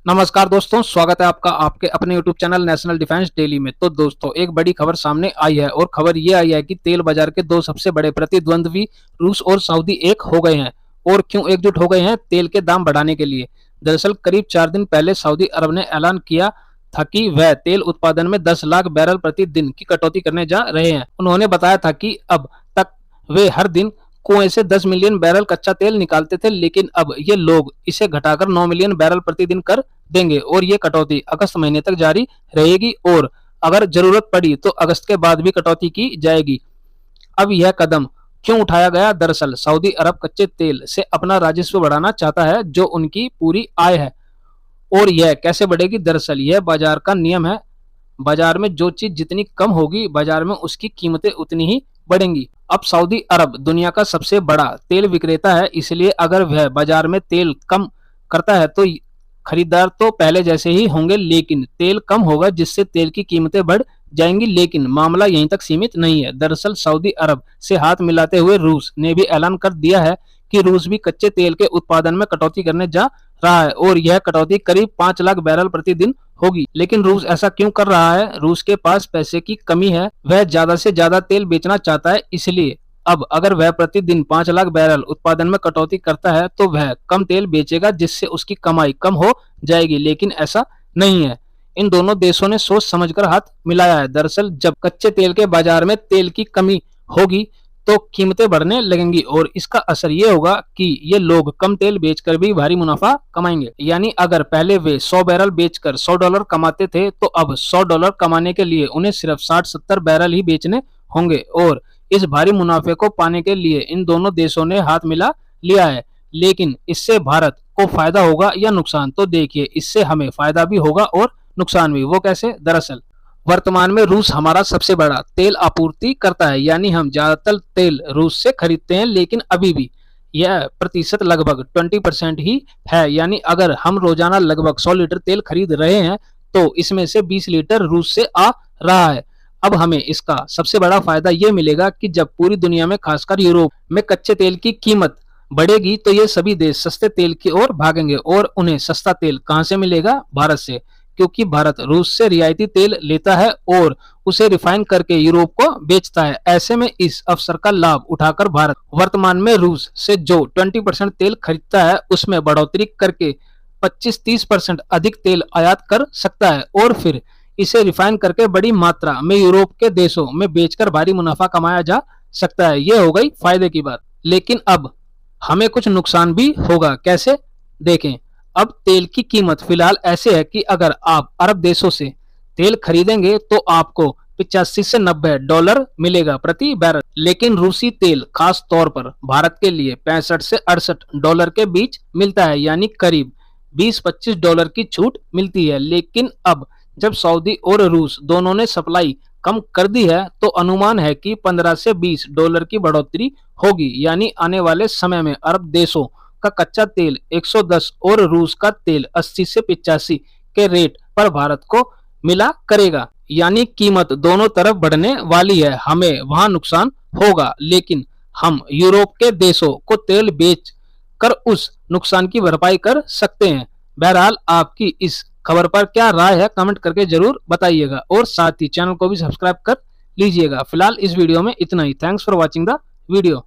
नमस्कार दोस्तों, स्वागत है आपका आपके अपने YouTube channel national defence daily में। तो दोस्तों, एक बड़ी खबर सामने आई है और खबर ये आई है कि तेल बाजार के दो सबसे बड़े प्रतिद्वंद्वी रूस और सऊदी एक हो गए हैं। और क्यों एकजुट हो गए हैं? तेल के दाम बढ़ाने के लिए। दरअसल करीब 4 दिन पहले सऊदी अरब ने ऐलान किया था कि वह तेल उत्पादन में 10 लाख बैरल प्रति दिन की कटौती करने जा रहे हैं। उन्होंने बताया था कि अब तक वे हर दिन कुएं से 10 मिलियन बैरल कच्चा तेल निकालते थे, लेकिन अब ये लोग इसे घटाकर 9 मिलियन बैरल प्रतिदिन कर देंगे और ये कटौती अगस्त महीने तक जारी रहेगी और अगर जरूरत पड़ी तो अगस्त के बाद भी कटौती की जाएगी। अब यह कदम क्यों उठाया गया? दरअसल सऊदी अरब कच्चे तेल से अपना राजस्व बढ़ाना चाहता है, जो उनकी पूरी आय है। और यह कैसे बढ़ेगी? दरअसल यह बाजार का नियम है। बाजार में जो चीज जितनी कम होगी, बाजार में उसकी कीमतें उतनी ही बढ़ेंगी। अब सऊदी अरब दुनिया का सबसे बड़ा तेल विक्रेता है, इसलिए अगर वह बाजार में तेल कम करता है तो खरीदार तो पहले जैसे ही होंगे, लेकिन तेल कम होगा जिससे तेल की कीमतें बढ़ जाएंगी। लेकिन मामला यहीं तक सीमित नहीं है। दरअसल सऊदी अरब से हाथ मिलाते हुए रूस ने भी ऐलान कर दिया है कि रूस भी कच्चे तेल के उत्पादन में कटौती करने जा रहा है और यह कटौती करीब 5 लाख बैरल प्रतिदिन होगी। लेकिन रूस ऐसा क्यों कर रहा है? रूस के पास पैसे की कमी है, वह ज्यादा से ज्यादा तेल बेचना चाहता है। इसलिए अब अगर वह प्रतिदिन 5 लाख बैरल उत्पादन में कटौती करता है तो वह कम तेल बेचेगा, जिससे उसकी कमाई कम हो जाएगी। लेकिन ऐसा नहीं है। इन दोनों देशों ने सोच समझकर हाथ मिलाया है। दरअसल जब कच्चे तेल के बाजार में तेल की कमी होगी तो कीमतें बढ़ने लगेंगी और इसका असर ये होगा कि ये लोग कम तेल बेचकर भी भारी मुनाफा कमाएंगे। यानी अगर पहले वे 100 बैरल बेचकर $100 कमाते थे, तो अब $100 कमाने के लिए उन्हें सिर्फ 60-70 बैरल ही बेचने होंगे। और इस भारी मुनाफे को पाने के लिए इन दोनों देशों ने हाथ मिला लिया है। लेकिन इससे भारत को फायदा होगा या नुकसान? तो देखिए, इससे हमें फायदा भी होगा और नुकसान भी। वो कैसे? दरअसल वर्तमान में रूस हमारा सबसे बड़ा तेल आपूर्ति करता है, यानी हम ज्यादातर तेल रूस से खरीदते हैं। लेकिन अभी भी यह प्रतिशत लगभग 20% ही है। यानी अगर हम रोजाना लगभग 100 लीटर तेल खरीद रहे हैं तो इसमें से 20 लीटर रूस से आ रहा है। अब हमें इसका सबसे बड़ा फायदा ये मिलेगा कि जब पूरी दुनिया में, खासकर यूरोप में कच्चे तेल की कीमत बढ़ेगी तो ये सभी देश सस्ते तेल की ओर भागेंगे। और उन्हें सस्ता तेल कहां से मिलेगा? भारत से, क्योंकि भारत रूस से रियायती तेल लेता है और उसे रिफाइन करके यूरोप को बेचता है। ऐसे में इस अवसर का लाभ उठाकर भारत वर्तमान में रूस से जो 20% तेल खरीदता है उसमें बढ़ोतरी करके 25-30% अधिक तेल आयात कर सकता है और फिर इसे रिफाइन करके बड़ी मात्रा में यूरोप के देशों में बेचकर भारी मुनाफा कमाया जा सकता है। यह हो गई फायदे की बात। लेकिन अब हमें कुछ नुकसान भी होगा। कैसे? देखें। अब तेल की कीमत फिलहाल ऐसे है कि अगर आप अरब देशों से तेल खरीदेंगे तो आपको 85 से $90 मिलेगा प्रति बैरल। लेकिन रूसी तेल खास तौर पर भारत के लिए 65 से $68 के बीच मिलता है, यानी करीब $20-25 की छूट मिलती है। लेकिन अब जब सऊदी और रूस दोनों ने सप्लाई कम कर दी है तो अनुमान है कि 15 से $20 की बढ़ोतरी होगी। यानी आने वाले समय में अरब देशों का कच्चा तेल 110 और रूस का तेल 80 से 85 के रेट पर भारत को मिला करेगा। यानी कीमत दोनों तरफ बढ़ने वाली है। हमें वहां नुकसान होगा, लेकिन हम यूरोप के देशों को तेल बेच कर उस नुकसान की भरपाई कर सकते हैं। बहरहाल आपकी इस खबर पर क्या राय है, कमेंट करके जरूर बताइएगा और साथ ही चैनल को भी सब्सक्राइब कर लीजिएगा। फिलहाल इस वीडियो में इतना ही। Thanks for watching the video.